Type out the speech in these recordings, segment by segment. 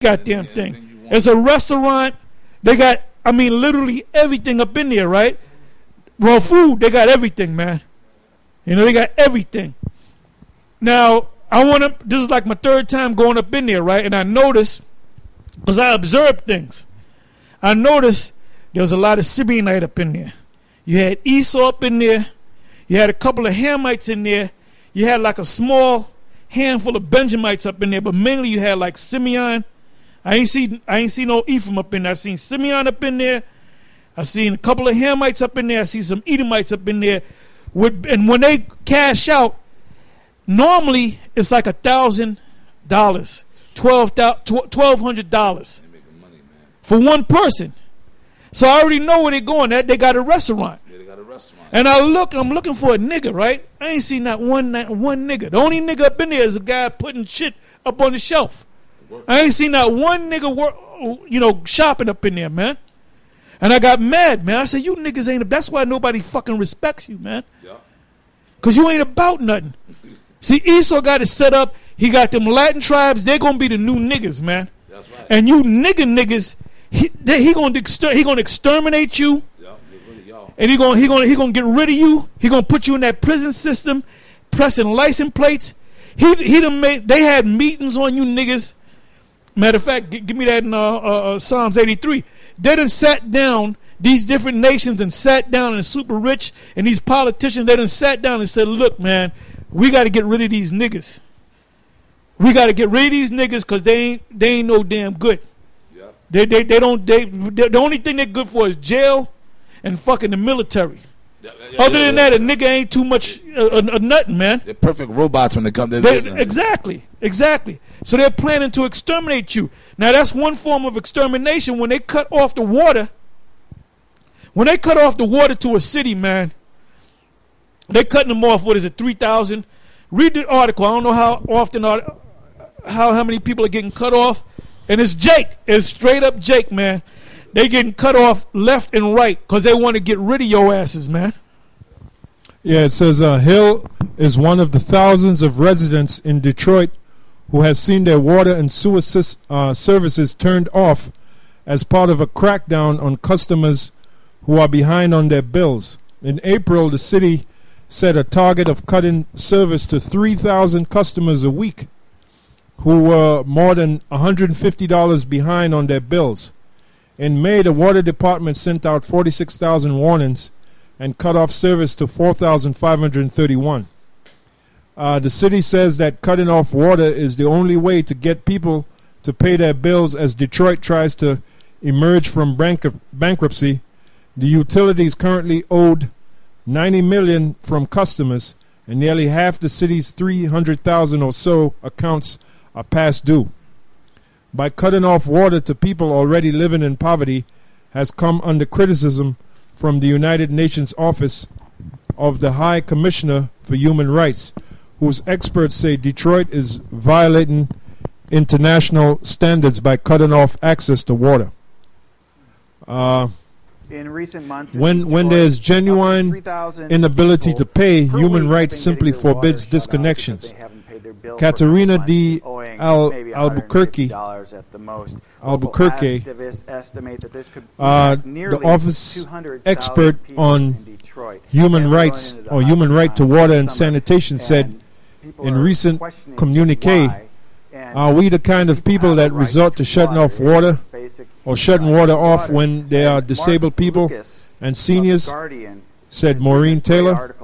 goddamn thing. It's a restaurant. They got, I mean, literally everything up in there, right? Well, food, they got everything, man. You know, they got everything. Now, this is like my third time going up in there, right? And I noticed, because I observed things, I noticed there was a lot of Simeonite up in there. You had Esau up in there. You had a couple of Hamites in there. You had like a small handful of Benjamites up in there, but mainly you had like Simeon. I ain't see no Ephraim up in there. I seen Simeon up in there. I seen a couple of Hamites up in there. I see some Edomites up in there. And when they cash out, normally it's like $1,000, $1,200 for one person. So I already know where they're going. They got a restaurant. Yeah, they got a restaurant. And I'm looking for a nigga, right? I ain't seen not one nigga. The only nigga up in there is a guy putting shit up on the shelf. I ain't seen not one nigga shopping up in there, man. And I got mad, man. I said, you niggas ain't, that's why nobody fucking respects you, man. Yeah. Because you ain't about nothing. See, Esau got it set up. He got them Latin tribes. They're going to be the new niggas, man. That's right. And you niggas, he gonna exterminate you. Yeah, get rid of y'all. And he gonna get rid of you. He gonna put you in that prison system, pressing license plates. They had meetings on you niggas. Matter of fact, give me that in Psalms 83. They done sat down, these different nations, and sat down, and super rich, and these politicians, they done sat down and said, look, man, we got to get rid of these niggas. We got to get rid of these niggas because they ain't no damn good. Yep. The only thing they're good for is jail and fucking the military. Other than that, a nigga ain't too much nothing, man. They're perfect robots when they come to Exactly. So they're planning to exterminate you. Now that's one form of extermination. When they cut off the water, to a city, man, they're cutting them off. What is it, 3,000? Read the article. I don't know how often, how many people are getting cut off, and it's Jake. It's straight up Jake, man. They getting cut off left and right because they want to get rid of your asses, man. Yeah, it says Hill is one of the thousands of residents in Detroit who has seen their water and sewer services turned off as part of a crackdown on customers who are behind on their bills. In April, the city set a target of cutting service to 3,000 customers a week who were more than $150 behind on their bills. In May, the water department sent out 46,000 warnings and cut off service to 4,531. The city says that cutting off water is the only way to get people to pay their bills as Detroit tries to emerge from bankruptcy. The utilities currently owed $90 million from customers, and nearly half the city's 300,000 or so accounts are past due. By cutting off water to people already living in poverty has come under criticism from the United Nations Office of the High Commissioner for Human Rights, whose experts say Detroit is violating international standards by cutting off access to water. In recent months, when there's genuine inability to pay, human rights simply forbids disconnections. Katerina D. Albuquerque, the office expert on human rights or human right to water and sanitation, said in recent communique, are we the kind of people that resort to shutting off water or shutting water off when they are disabled people and seniors, said Maureen Taylor,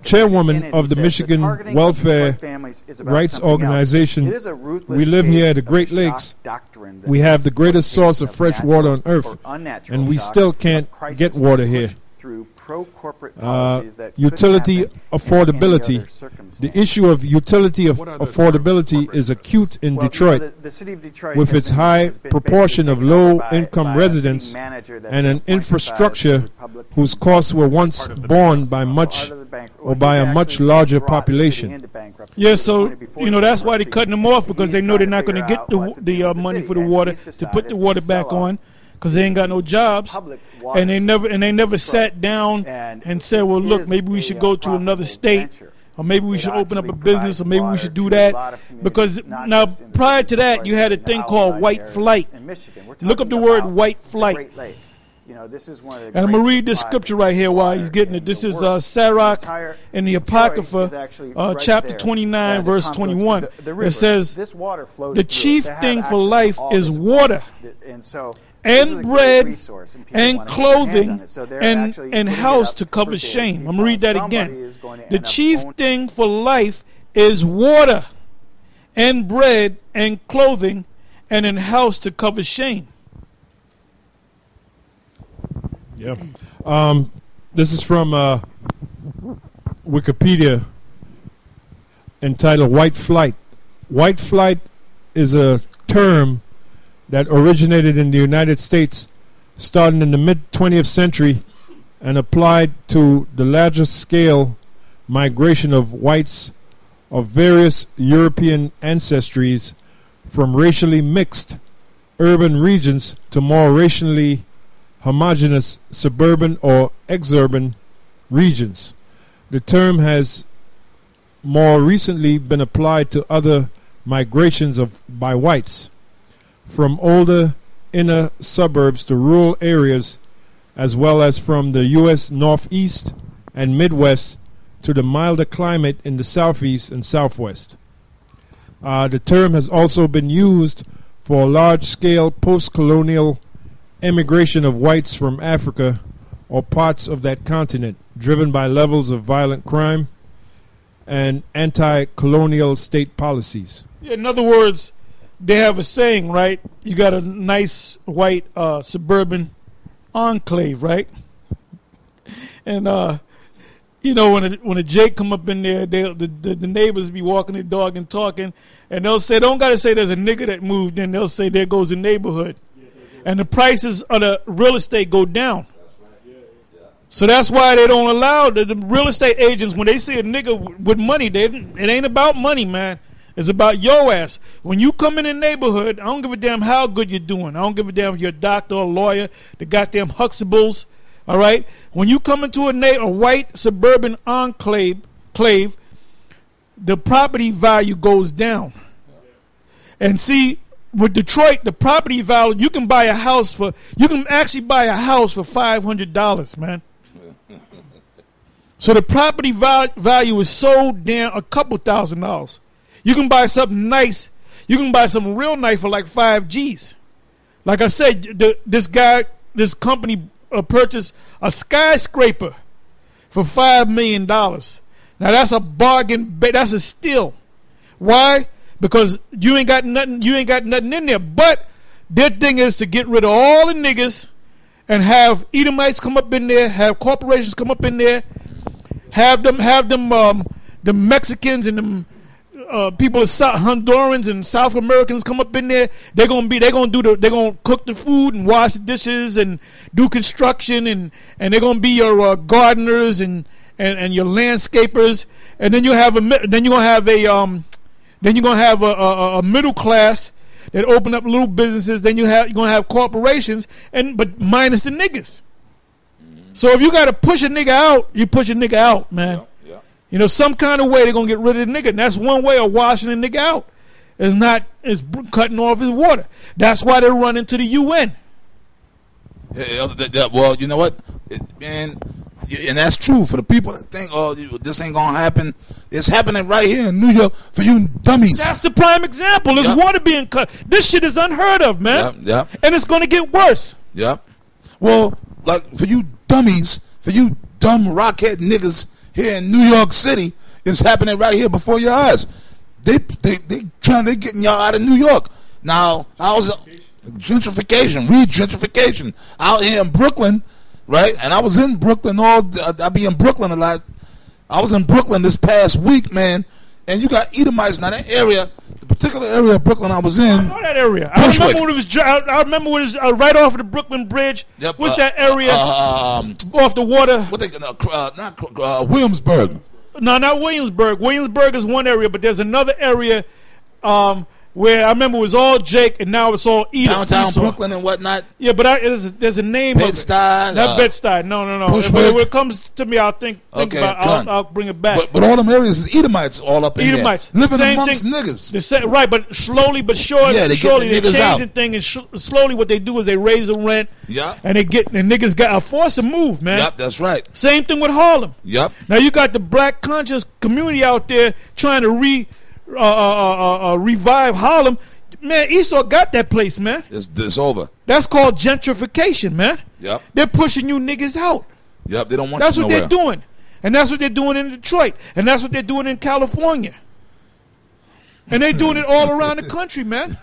chairwoman of the Michigan Welfare Rights Organization. We live near the Great Lakes. We have the greatest source of fresh water on earth, and we still can't get water here. Utility affordability. The issue of utility affordability is acute in Detroit, with its high proportion of low-income residents and an infrastructure whose costs were once borne by a much larger population. Yeah, so that's why they're cutting them off, because they know they're not going to get the money for the water to put the water back on, because they ain't got no jobs, and they never sat down and said, well, look, maybe we should go to another state or maybe we should open up a business, or maybe we should do that. Because now, prior to that, you had a thing called white flight. Look up the word white flight. You know, this is one of the and I'm going to read this scripture right here while he's getting it. This is Sirach in the Apocrypha, chapter 29, verse 21. It says, the chief thing for life is water, and bread, and clothing, and house to cover shame. I'm going to read that again. The chief thing for life is water, and bread, and clothing, and an house to cover shame. Yeah. This is from Wikipedia, entitled White Flight. White flight is a term that originated in the United States starting in the mid-20th century and applied to the larger scale migration of whites of various European ancestries from racially mixed urban regions to more racially homogeneous suburban or exurban regions. The term has more recently been applied to other migrations by whites from older inner suburbs to rural areas, as well as from the U.S. Northeast and Midwest to the milder climate in the Southeast and Southwest. The term has also been used for large-scale post-colonial emigration of whites from Africa or parts of that continent, driven by levels of violent crime and anti-colonial state policies. In other words, they have a saying, right? You got a nice white suburban enclave, right? And you know, when a Jake come up in there, the neighbors be walking their dog and talking, and they'll say, don't gotta say there's a nigga that moved in. They'll say there goes the neighborhood. And the prices of the real estate go down. So that's why they don't allow the real estate agents, when they see a nigga with money, it ain't about money, man. It's about your ass. When you come in the neighborhood, I don't give a damn how good you're doing. I don't give a damn if you're a doctor or a lawyer, the goddamn Huxtables, all right? When you come into a white suburban enclave, the property value goes down. And see, with Detroit, the property value, you can actually buy a house for $500, man. So the property value is so damn a couple $1,000s. You can buy something nice. You can buy something real nice for like 5 G's. Like I said, this company purchased a skyscraper for $5 million. Now that's a bargain. That's a steal. Why? Because you ain't got nothing in there. But their thing is to get rid of all the niggas and have Edomites come up in there, have corporations come up in there, have them the Mexicans and them people of Hondurans and South Americans come up in there. They're gonna cook the food and wash the dishes and do construction and they're gonna be your gardeners and your landscapers. And then you're gonna have a middle class that open up little businesses. Then you're gonna have corporations, but minus the niggas. So if you gotta push a nigga out, you push a nigga out, man. Yeah. You know, some kind of way they're gonna get rid of the nigga, and that's one way of washing a nigga out. It's cutting off his water. That's why they run into the UN. Well, you know what, man. And that's true for the people that think, oh, this ain't gonna happen. It's happening right here in New York for you dummies. That's the prime example. There's water being cut. This shit is unheard of, man. Yeah. And it's gonna get worse. Yeah. Well, like for you dummies, for you dumb rockhead niggas here in New York City, it's happening right here before your eyes. They getting y'all out of New York. Now, gentrification out here in Brooklyn. Right, and I was in Brooklyn I be in Brooklyn a lot. I was in Brooklyn this past week, man, and you got Edomites. Now that area, the particular area of Brooklyn I was in. I know that area. I remember when it was right off of the Brooklyn Bridge. Yep, what's that area? Off the water. What they Williamsburg. No, not Williamsburg. Williamsburg is one area, but there's another area. where I remember it was all Jake, and now it's all Edom. Downtown Esau. Brooklyn and whatnot. Yeah, but there's a name Bed-Stuy, of it. Not Bed-Stuy. No. Bushwick. But when it comes to me, I'll think Okay, about. done. I'll bring it back. But all them areas is Edomites all up in Edomites. there. Living Same amongst thing. niggas. Right, but slowly but surely, Yeah, they get surely the they niggas change out. the thing, and slowly what they do is they raise the rent, Yeah. and they get the niggas got a force to move, man. Yep, that's right. Same thing with Harlem. Yep. Now you got the black conscious community out there trying to revive Harlem. Man, Esau got that place, man. It's over. That's called gentrification, man. Yep. They're pushing you niggas out. Yep, they don't want That's you what nowhere. they're doing. And that's what they're doing in Detroit. And that's what they're doing in California. And they're doing it all around the country, man.